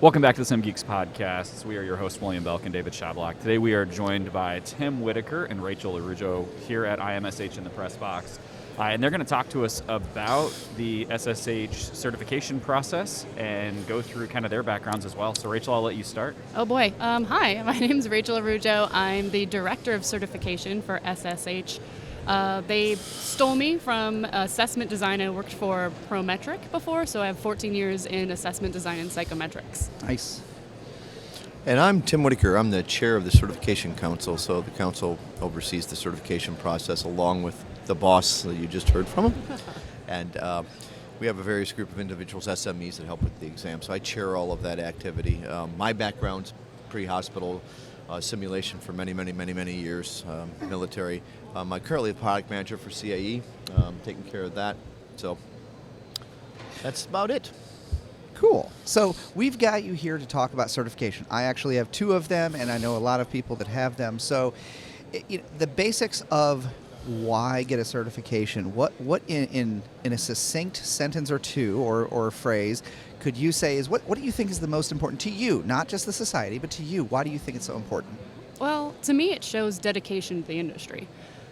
Welcome back to the SimGeeks Podcast. We are your hosts, William Belk and David Shablock. Today we are joined by Tim Whitaker and Rachel Araujo here at IMSH in the press box. And they're going to talk to us about the SSH certification process and go through kind of their backgrounds as well. So Rachel, I'll let you start. Oh boy. Hi, my name is Rachel Araujo. I'm the Director of Certification for SSH. They stole me from assessment design. I worked for Prometric before, so I have 14 years in assessment design and psychometrics. Nice. And I'm Tim Whitaker. I'm the chair of the Certification Council, so the council oversees the certification process along with the boss that you just heard from him. And we have a various group of individuals, SMEs, that help with the exam. So I chair all of that activity. My background's pre-hospital simulation for many years, military. I'm currently the product manager for CAE, taking care of that. So that's about it. Cool. So we've got you here to talk about certification. I actually have two of them, and I know a lot of people that have them. So the basics of why get a certification, what in a succinct sentence or two or phrase could you say is what do you think is the most important to you, not just the society, but to you? Why do you think it's so important? Well, to me it shows dedication to the industry.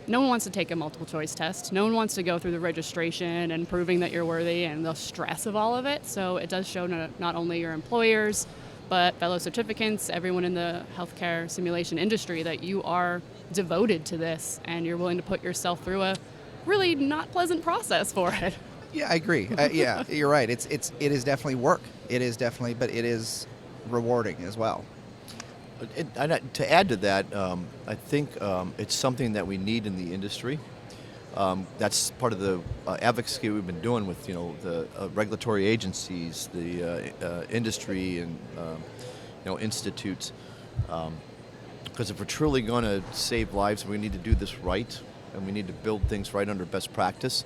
No one wants to take a multiple choice test. No one wants to go through the registration and proving that you're worthy and the stress of all of it. So it does show not only your employers, but fellow certificants, everyone in the healthcare simulation industry, that you are devoted to this and you're willing to put yourself through a really not pleasant process for it. Yeah, I agree. Yeah, you're right. It is definitely work. It is definitely, but it is rewarding as well. To add to that, I think it's something that we need in the industry. That's part of the advocacy we've been doing with the regulatory agencies, the industry, and institutes. Because if we're truly going to save lives, we need to do this right, and we need to build things right under best practice.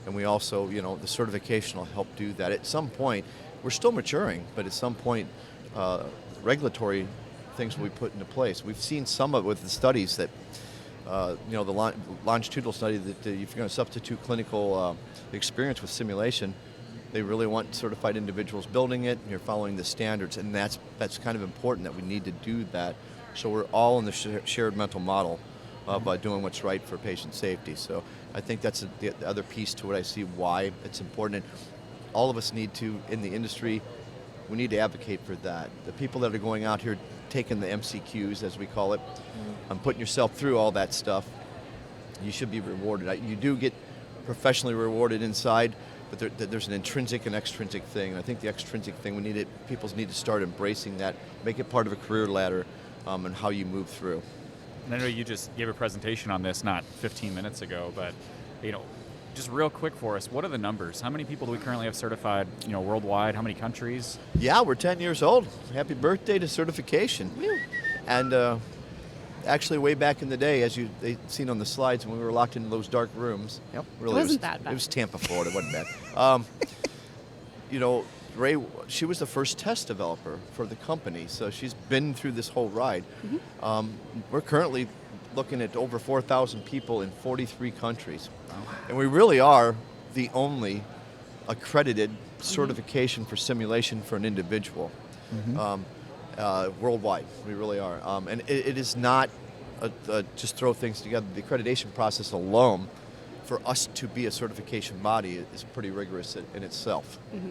And we also, the certification will help do that. At some point, we're still maturing, but at some point, regulatory things will be put into place. We've seen some of it with the studies that, the longitudinal study that if you're going to substitute clinical experience with simulation, they really want certified individuals building it, and you're following the standards, and that's kind of important that we need to do that. So we're all in the shared mental model by doing what's right for patient safety. So I think that's the other piece to what I see why it's important. And all of us need to, in the industry, we need to advocate for that. The people that are going out here taking the MCQs, as we call it, and putting yourself through all that stuff, you should be rewarded. You do get professionally rewarded inside, but there's an intrinsic and extrinsic thing. And I think the extrinsic thing, people need to start embracing that, make it part of a career ladder, and how you move through. And I know you just gave a presentation on this not 15 minutes ago, but just real quick for us, what are the numbers? How many people do we currently have certified, worldwide? How many countries? Yeah, we're 10 years old. Happy birthday to certification. Woo. And actually, way back in the day, as they've seen on the slides, when we were locked into those dark rooms. Yep. Really, it wasn't that bad. It was Tampa, Florida. It wasn't bad. Ray, she was the first test developer for the company, so she's been through this whole ride. Mm-hmm. We're currently looking at over 4,000 people in 43 countries. And we really are the only accredited certification for simulation for an individual worldwide. We really are. And it is not just throw things together. The accreditation process alone, for us to be a certification body, is pretty rigorous in itself. Mm-hmm.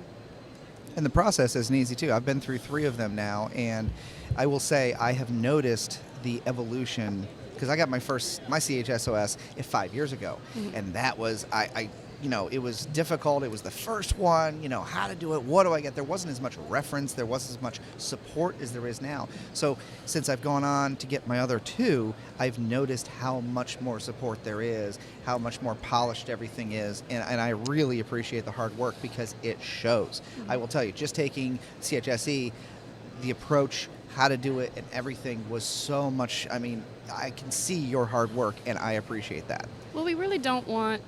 And the process isn't easy, too. I've been through 3 of them now, and I will say I have noticed the evolution, because I got my CHSOS 5 years ago, and that was, it was difficult. It was the first one, how to do it, what do I get? There wasn't as much reference, there wasn't as much support as there is now. So since I've gone on to get my other 2, I've noticed how much more support there is, how much more polished everything is, and I really appreciate the hard work because it shows. I will tell you, just taking CHSE, the approach, how to do it, and everything was so much, I can see your hard work, and I appreciate that. Well, we really don't want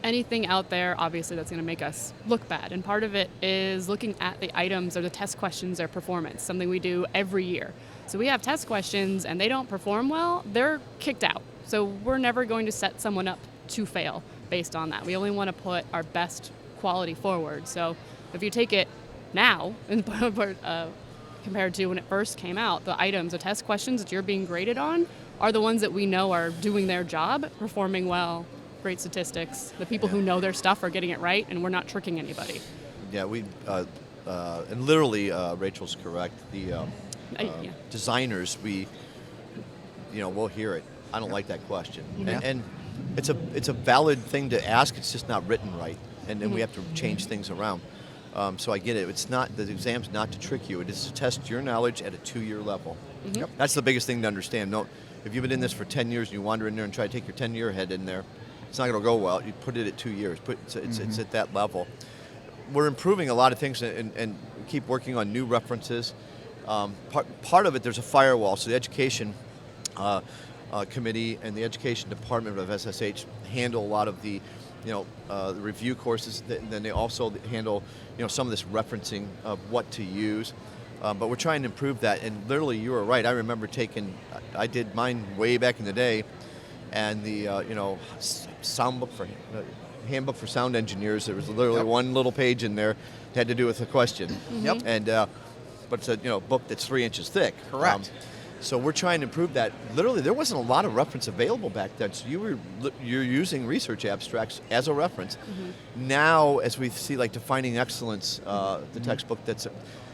anything out there, obviously, that's going to make us look bad. And part of it is looking at the items or the test questions, their performance, something we do every year. So we have test questions and they don't perform well, they're kicked out. So we're never going to set someone up to fail based on that. We only want to put our best quality forward. So if you take it now and put compared to when it first came out. The items, the test questions that you're being graded on are the ones that we know are doing their job, performing well, great statistics. The people who know their stuff are getting it right, and we're not tricking anybody. Yeah, and literally, Rachel's correct. The designers, we'll hear it. I don't like that question, and it's a valid thing to ask. It's just not written right, and then we have to change things around. So I get it. It's not, the exam's not to trick you. It is to test your knowledge at a 2-year level. Yep. That's the biggest thing to understand. No, if you've been in this for 10 years and you wander in there and try to take your 10-year head in there, it's not going to go well. You put it at 2 years. It's at that level. We're improving a lot of things and keep working on new references. Part of it, there's a firewall. So the education committee and the education department of SSH handle a lot of the the review courses. Then they also handle some of this referencing of what to use. But we're trying to improve that. And literally, you were right. I remember I did mine way back in the day, and the handbook for sound engineers. There was literally one little page in there that had to do with a question. Yep. And but it's a book that's 3 inches thick. Correct. So we're trying to improve that. Literally, there wasn't a lot of reference available back then. So you're using research abstracts as a reference. Now, as we see, like Defining Excellence, the textbook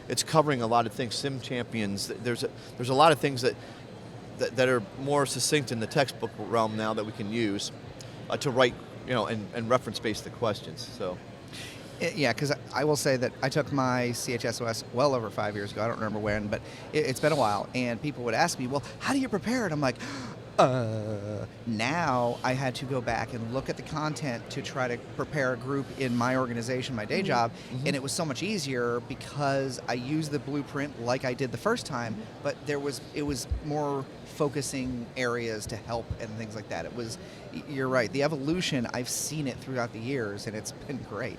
it's covering a lot of things. Sim Champions. There's a lot of things that are more succinct in the textbook realm now that we can use to write, and reference-base the questions. So. Yeah, because I will say that I took my CHSOS well over 5 years ago. I don't remember when, but it's been a while. And people would ask me, well, how do you prepare it? I'm like, now I had to go back and look at the content to try to prepare a group in my organization, my day job. And it was so much easier because I used the blueprint like I did the first time, but it was more focusing areas to help and things like that. You're right. The evolution, I've seen it throughout the years, and it's been great.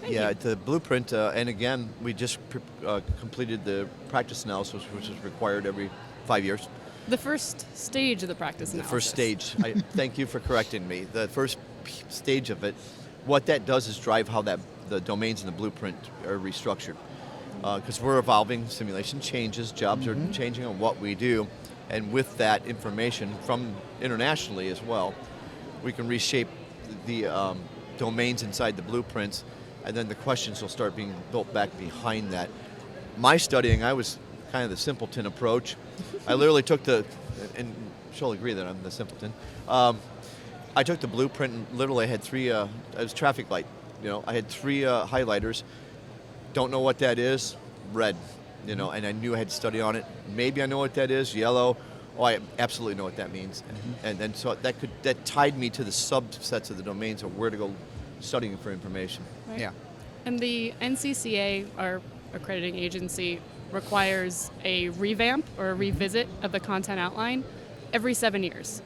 The blueprint, and again, we just completed the practice analysis, which is required every 5 years. The first stage of the practice analysis. The first stage. Thank you for correcting me. The first stage of it, what that does is drive how the domains in the blueprint are restructured. Because we're evolving, simulation changes, jobs are changing on what we do, and with that information from internationally as well, we can reshape the domains inside the blueprints. And then the questions will start being built back behind that. My studying, I was kind of the simpleton approach. I literally took and she'll agree that I'm the simpleton. I took the blueprint and literally I had three, it was traffic light. I had 3 highlighters. Don't know what that is, red, and I knew I had to study on it. Maybe I know what that is, yellow. Oh, I absolutely know what that means. And so that tied me to the subsets of the domains of where to go studying for information. Right. Yeah. And the NCCA, our accrediting agency, requires a revamp or a revisit of the content outline every 7 years.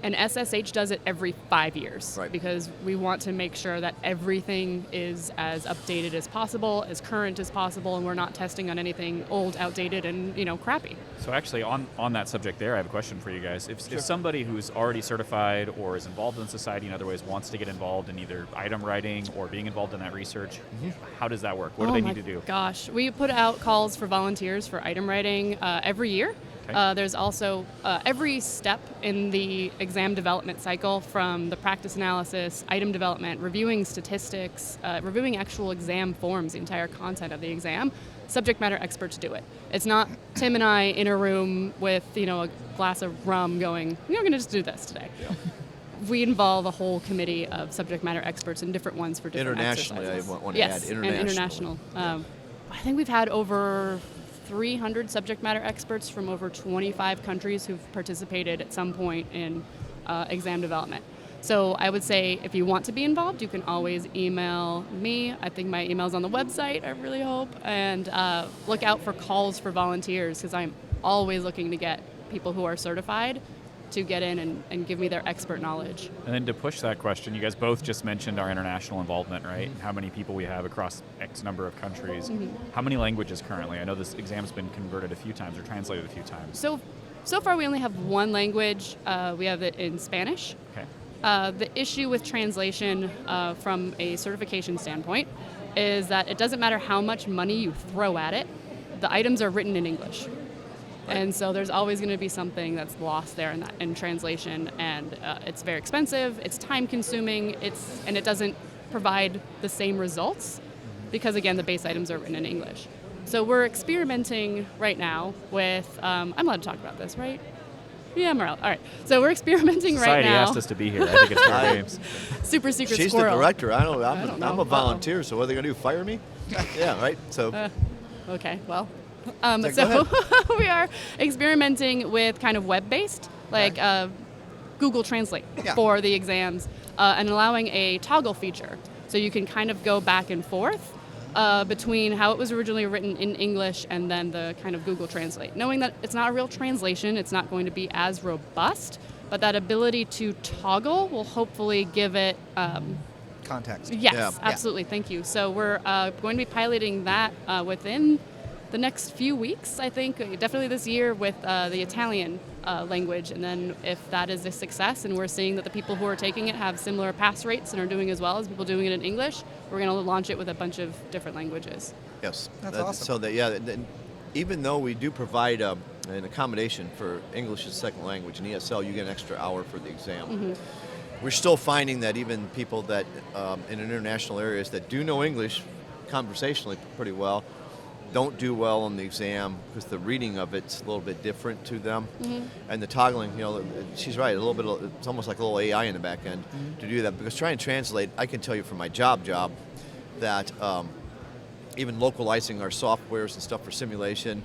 And SSH does it every 5 years. Right. Because we want to make sure that everything is as updated as possible, as current as possible, and we're not testing on anything old, outdated, and crappy. So actually, on that subject there, I have a question for you guys. If somebody who's already certified or is involved in society in other ways wants to get involved in either item writing or being involved in that research, how does that work? What do they need to do? Gosh, we put out calls for volunteers for item writing every year. Okay. There's also every step in the exam development cycle, from the practice analysis, item development, reviewing statistics, reviewing actual exam forms, the entire content of the exam. Subject matter experts do it. It's not Tim and I in a room with a glass of rum going, we're going to just do this today. Yeah. We involve a whole committee of subject matter experts and different ones for different internationally, exercises. I want to add internationally. And international. I think we've had over 300 subject matter experts from over 25 countries who've participated at some point in exam development. So I would say if you want to be involved, you can always email me. I think my email's on the website, I really hope. And look out for calls for volunteers, because I'm always looking to get people who are certified to get in and give me their expert knowledge. And then to push that question, you guys both just mentioned our international involvement, right? How many people we have across X number of countries. How many languages currently? I know this exam's been converted a few times or translated a few times. So far we only have one language. We have it in Spanish. Okay. The issue with translation from a certification standpoint is that it doesn't matter how much money you throw at it, the items are written in English. And so there's always going to be something that's lost there in translation, and it's very expensive, it's time consuming, and it doesn't provide the same results because, again, the base items are written in English. So we're experimenting right now with, I'm allowed to talk about this, right? Yeah, I'm allowed. All right. So we're experimenting Society right now. asked us to be here. I think it's fair games. Super secret She's squirrel. the director. I don't know. I'm know. a volunteer, so what are they going to do, fire me? Yeah, right? So Okay, well. Go So we are experimenting with kind of web-based, like Google Translate for the exams, and allowing a toggle feature. So you can kind of go back and forth between how it was originally written in English and then the kind of Google Translate. Knowing that it's not a real translation, it's not going to be as robust, but that ability to toggle will hopefully give it Context. Yes, absolutely. Thank you. So we're going to be piloting that within the next few weeks, I think, definitely this year with the Italian language. And then if that is a success and we're seeing that the people who are taking it have similar pass rates and are doing as well as people doing it in English, we're going to launch it with a bunch of different languages. yes. That's awesome. So even though we do provide an accommodation for English as a second language in ESL, you get an extra hour for the exam. We're still finding that even people that in international areas that do know English conversationally pretty well don't do well on the exam because the reading of it's a little bit different to them, and the toggling. She's right. It's almost like a little AI in the back end to do that. Because trying to translate, I can tell you from my job that even localizing our softwares and stuff for simulation,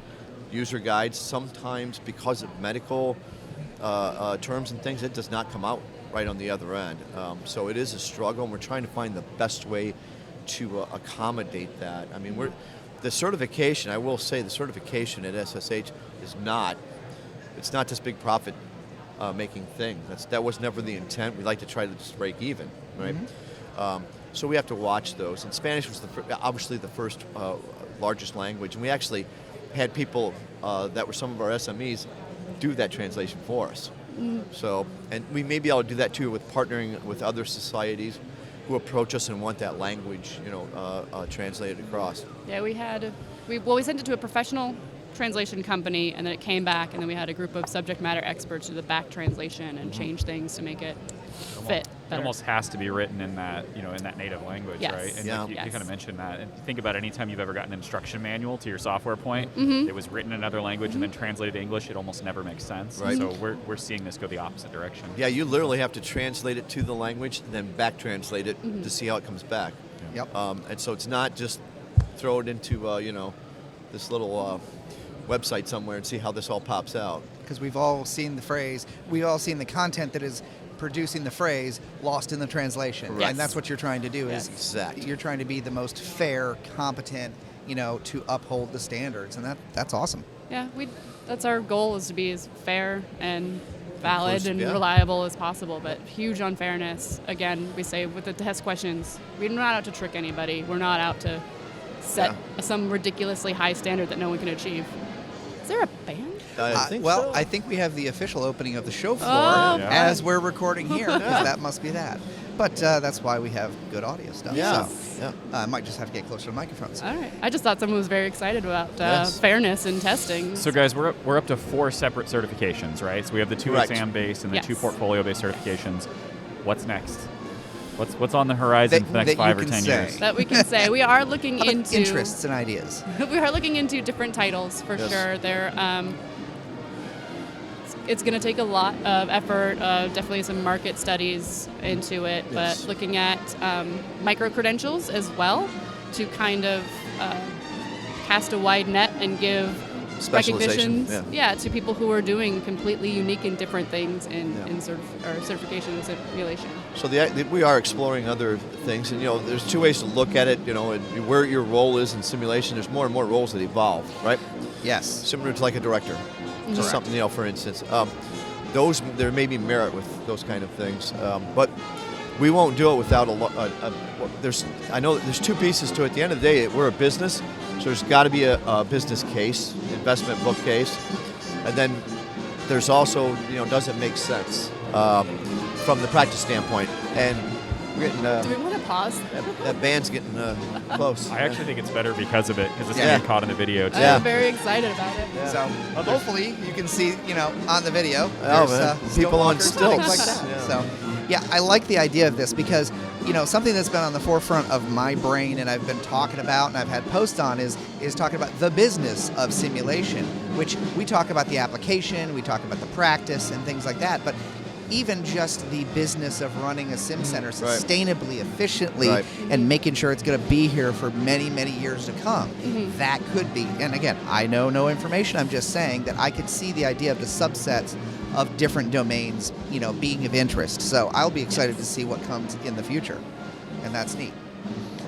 user guides, sometimes because of medical terms and things, it does not come out right on the other end. So it is a struggle, and we're trying to find the best way to accommodate that. I mean, the certification, I will say, the certification at SSH it's not this big profit making thing. That was never the intent. We like to try to just break even, right? So we have to watch those. And Spanish was obviously the first largest language, and we actually had people that were some of our SMEs do that translation for us. So, and we may be able to do that too with partnering with other societies who approach us and want that language, translated across. Yeah, we sent it to a professional translation company, and then it came back, and then we had a group of subject matter experts do the back translation and change things to make it fit better. It almost has to be written in that, in that native language, Yes. right? And Yeah. you kind of mentioned that. And think about any time you've ever gotten an instruction manual to your software point, it was written in another language and then translated to English. It almost never makes sense. Right. So we're seeing this go the opposite direction. Yeah, you literally have to translate it to the language, then back translate it to see how it comes back. Yep. And so it's not just throw it into this little website somewhere and see how this all pops out. Because we've all seen the phrase, we've all seen the content that is producing the phrase lost in the translation. Correct. And that's what you're trying to do Yes. is Exactly. you're trying to be the most fair, competent, to uphold the standards. And that's awesome. Yeah, that's our goal, is to be as fair and valid Inclusive, and yeah. reliable as possible, but huge unfairness. Again, we say with the test questions, we're not out to trick anybody. We're not out to set some ridiculously high standard that no one can achieve. Is there a band? I think well, so. I think we have the official opening of the show floor Oh, Yeah. as we're recording here, because that must be that. But that's why we have good audio stuff. Yeah. So, Yeah. I might just have to get closer to the microphones. All right. I just thought someone was very excited about Yes. fairness in testing. So guys, we're up to 4 separate certifications, right? So we have the 2 Correct. exam-based and the Yes. 2 portfolio-based certifications. What's next? What's on the horizon for the next that you 5 or can 10 say. years? That we can say. We are looking How about into interests and ideas. we are looking into different titles for Yes. sure. It's going to take a lot of effort, definitely some market studies into it, Yes. but looking at micro-credentials as well to kind of cast a wide net and give Specialization, recognitions to people who are doing completely unique and different things in Yeah. certification and simulation. So we are exploring other things, and there's 2 ways to look at it. And where your role is in simulation. There's more and more roles that evolve, right? Yes. Similar to like a director, just something for instance. There may be merit with those kind of things, but we won't do it without I know that there's 2 pieces to it. At the end of the day, we're a business, so there's got to be a business case, investment book case, and then there's also does it make sense from the practice standpoint, and We're getting, Do we want to pause? that band's getting close. I actually think it's better because of it, because it's Yeah. going to get caught in the video, too. Yeah. I'm very excited about it. Yeah. So hopefully you can see, on the video, Oh, there's, man. still People on walkers and things like stilts. that. Yeah. So, yeah, I like the idea of this because, something that's been on the forefront of my brain and I've been talking about and I've had posts on is talking about the business of simulation, which we talk about the application, we talk about the practice and things like that, but even just the business of running a sim center sustainably, efficiently, and making sure it's going to be here for many, many years to come. That could be, and again, I know no information, I'm just saying that I could see the idea of the subsets of different domains, being of interest. So I'll be excited to see what comes in the future, and that's neat.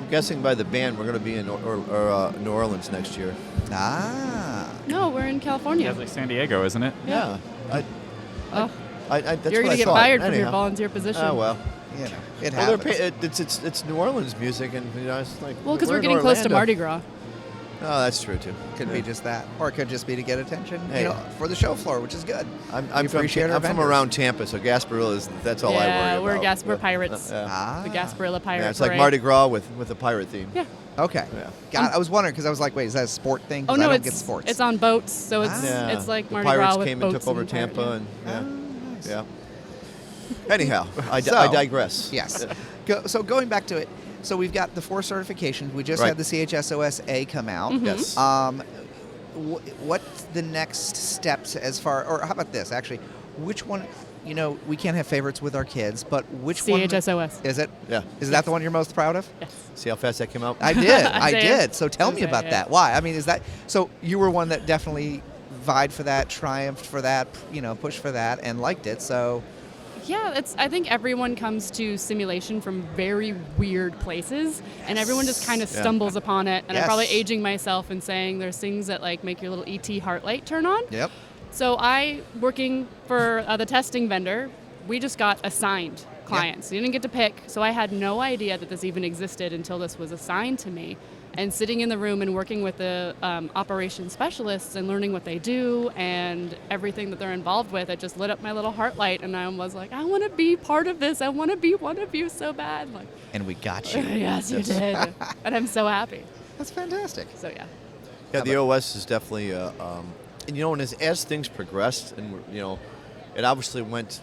I'm guessing by the band we're going to be in New Orleans next year. Ah. No, we're in California. Yeah, it's like San Diego, isn't it? Yeah. Oh, That's you're going to get fired from your volunteer position. Oh, well. It Well, happens. it's New Orleans music, and it's like. Well, because we're we're in getting close to Orlando. Mardi Gras. Oh, that's true too. Could be just that, or it could just be to get attention, Hey. for the show floor, which is good. I'm from appreciate our I'm from vendors. around Tampa, so Gasparilla that's all I worry Yeah, about. we're pirates. Yeah. The Gasparilla Pirate Yeah, it's like Parade. Mardi Gras with a pirate theme. Yeah. Okay. Yeah. God, I was wondering because I was like, wait, is that a sport thing? 'Cause Oh, no, I don't it's get sports. it's on boats, so it's Yeah. it's like the Mardi pirates Gras with came and boats took over and pirate, Tampa, yeah. and Nice. yeah. Anyhow, I So- digress. Yes. So going back to it, so we've got the 4 certifications. We just Right. had the CHSOS-A come out. Yes. What's the next steps as far, or how about this, actually? Which one, we can't have favorites with our kids, but which one? CHSOS. Is it? Yeah. Is that the one you're most proud of? Yes. See how fast that came out? I did. I Same. did. So tell me Same, about yeah. that. Why? I mean, is that, so you were one that definitely vied for that, triumphed for that, pushed for that, and liked it, so. Yeah, I think everyone comes to simulation from very weird places, and everyone just kind of Yeah. stumbles upon it. And Yes. I'm probably aging myself and saying there's things that like make your little ET heart light turn on. Yep. So working for the testing vendor, we just got assigned clients. You didn't get to pick, so I had no idea that this even existed until this was assigned to me. And sitting in the room and working with the operations specialists and learning what they do and everything that they're involved with, it just lit up my little heart light, and I was like, I want to be part of this. I want to be one of you so bad. Like, And we got you. yes, you did. And I'm so happy. That's fantastic. So yeah. Yeah, the OS is definitely, and and as things progressed, and it obviously went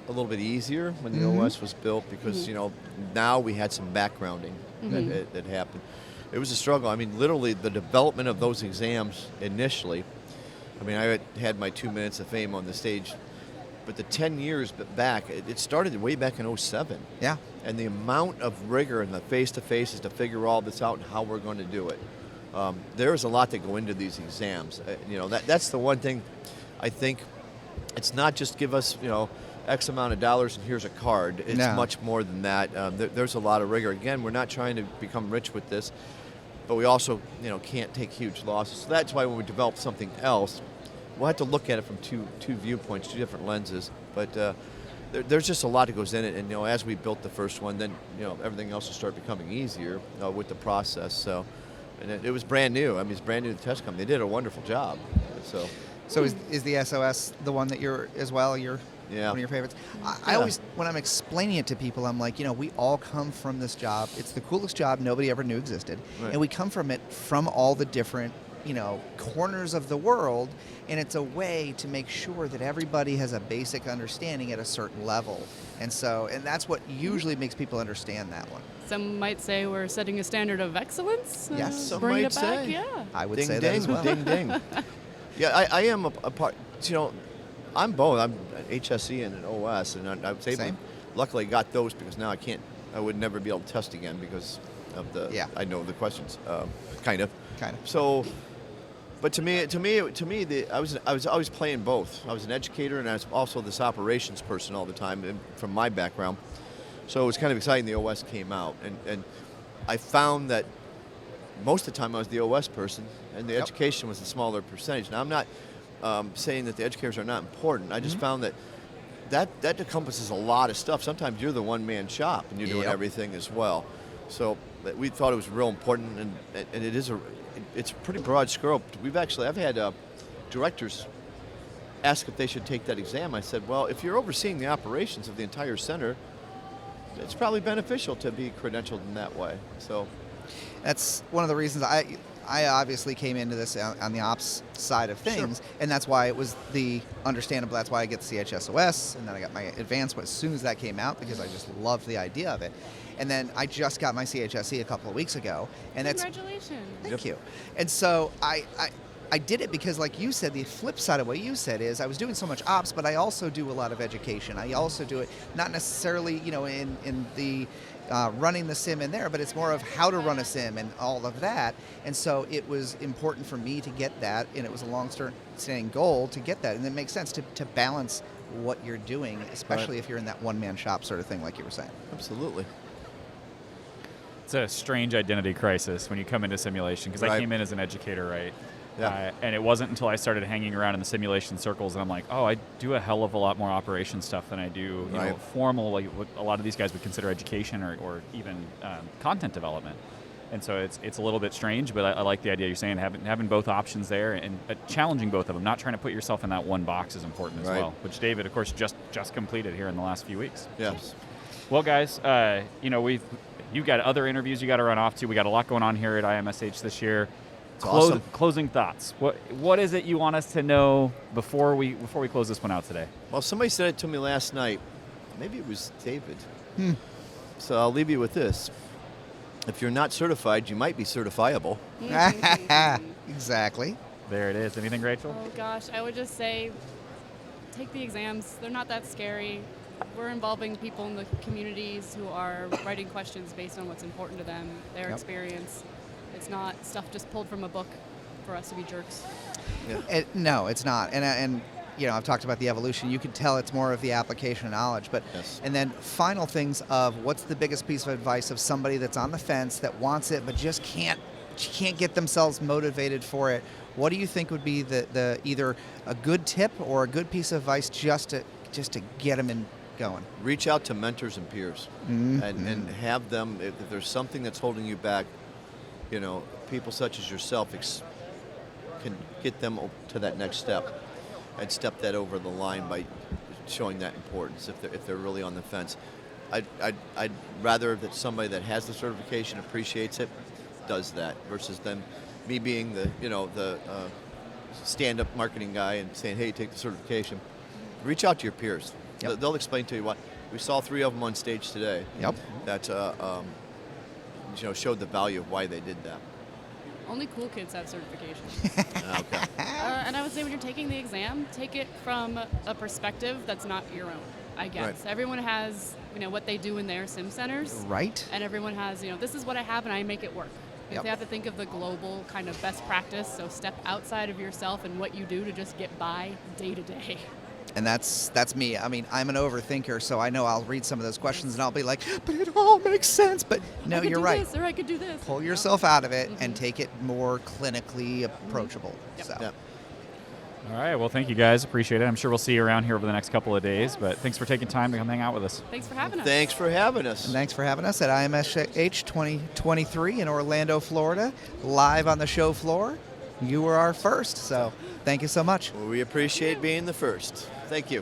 a little bit easier when the OS was built because now we had some backgrounding that happened. It was a struggle. I mean, literally the development of those exams initially. I mean, I had my 2 minutes of fame on the stage, but the 10 years back, it started way back in 07. Yeah. And the amount of rigor and the face-to-faces to figure all this out and how we're going to do it. There's a lot that go into these exams. That's the one thing I think. It's not just give us, X amount of dollars and here's a card. It's much more than that. There's a lot of rigor. Again, we're not trying to become rich with this, but we also, can't take huge losses. So that's why when we develop something else, we'll have to look at it from two viewpoints, 2 different lenses. But there's just a lot that goes in it. And, as we built the first one, then, everything else will start becoming easier with the process. So, and it was brand new. I mean, it's brand new to the test company. They did a wonderful job. So is the SOS the one that you're as well? You're Yeah. one of your favorites? I always, when I'm explaining it to people, I'm like, we all come from this job. It's the coolest job nobody ever knew existed. Right. And we come from it from all the different, corners of the world. And it's a way to make sure that everybody has a basic understanding at a certain level. And that's what usually makes people understand that one. Some might say we're setting a standard of excellence. Yes. Some bring might it back. say. Yeah. I would ding, say ding, that as well. ding, ding. Yeah, I am a part. I'm both. I'm HSE and an OS, and I was able. Same. Luckily, got those because now I would never be able to test again because of the. Yeah. I know the questions, kind of. Kind of. So, but to me, I was always playing both. I was an educator, and I was also this operations person all the time, and from my background. So it was kind of exciting. The OS came out, and I found that most of the time I was the OS person, and the education was a smaller percentage. Now I'm not saying that the educators are not important. I just found that encompasses a lot of stuff. Sometimes you're the one-man shop, and you're doing everything as well. So we thought it was real important, and it's a pretty broad scope. I've had directors ask if they should take that exam. I said, well, if you're overseeing the operations of the entire center, it's probably beneficial to be credentialed in that way. So That's one of the reasons I obviously came into this on the ops side of things, and that's why it was understandable. That's why I get the CHSOS, and then I got my advanced as soon as that came out because I just loved the idea of it. And then I just got my CHSE a couple of weeks ago, and Congratulations. Thank you. And so I did it because, like you said, the flip side of what you said is I was doing so much ops, but I also do a lot of education. I also do it not necessarily, in the running the sim in there, but it's more of how to run a sim and all of that. And so it was important for me to get that, and it was a long-standing goal to get that. And it makes sense to balance what you're doing, especially if you're in that one-man shop sort of thing, like you were saying. absolutely. It's a strange identity crisis when you come into simulation, because I Right. came in as an educator, right? Yeah. And it wasn't until I started hanging around in the simulation circles and I'm like, oh, I do a hell of a lot more operation stuff than I do, you know, Right. formal, like what a lot of these guys would consider education or even content development. And so it's a little bit strange, but I like the idea you're saying, having both options there and challenging both of them, not trying to put yourself in that one box is important as Right. well, which David, of course, just completed here in the last few weeks. Yes. Well, guys, you've got other interviews you got to run off to. We got a lot going on here at IMSH this year. It's awesome. Closing thoughts. What is it you want us to know before we close this one out today? Well, somebody said it to me last night. Maybe it was David. So I'll leave you with this. If you're not certified, you might be certifiable. Exactly. There it is. Anything, Rachel? Oh gosh, I would just say take the exams. They're not that scary. We're involving people in the communities who are writing questions based on what's important to them, their Yep. experience. It's not stuff just pulled from a book for us to be jerks. No, it's not. And I've talked about the evolution. You can tell it's more of the application of knowledge. But Yes. and then final things of what's the biggest piece of advice of somebody that's on the fence that wants it but just can't get themselves motivated for it. What do you think would be the either a good tip or a good piece of advice just to get them in going? Reach out to mentors and peers and have them, if there's something that's holding you back, people such as yourself can get them to that next step and step that over the line by showing that importance if they're really on the fence. I'd rather that somebody that has the certification, appreciates it, does that versus me being the stand-up marketing guy and saying, hey, take the certification. Reach out to your peers. Yep. They'll explain to you why. We saw 3 of them on stage today. Yep. That showed the value of why they did that. Only cool kids have certification. Okay. And I would say when you're taking the exam, take it from a perspective that's not your own, I guess. Right. Everyone has, what they do in their sim centers. Right. And everyone has, this is what I have and I make it work. Yep. They have to think of the global kind of best practice, so step outside of yourself and what you do to just get by day to day. And that's me. I mean, I'm an overthinker, so I know I'll read some of those questions and I'll be like, but it all makes sense. But no, I could you're do right. This, or I could do this. Pull yourself out of it and take it more clinically approachable. Yep. So. Yep. All right. Well, thank you guys. Appreciate it. I'm sure we'll see you around here over the next couple of days. But thanks for taking time to come hang out with us. Thanks for having us. Thanks for having us. And thanks for having us at IMSH 2023 in Orlando, Florida, live on the show floor. You were our first, so thank you so much. Well, we appreciate being the first. Thank you.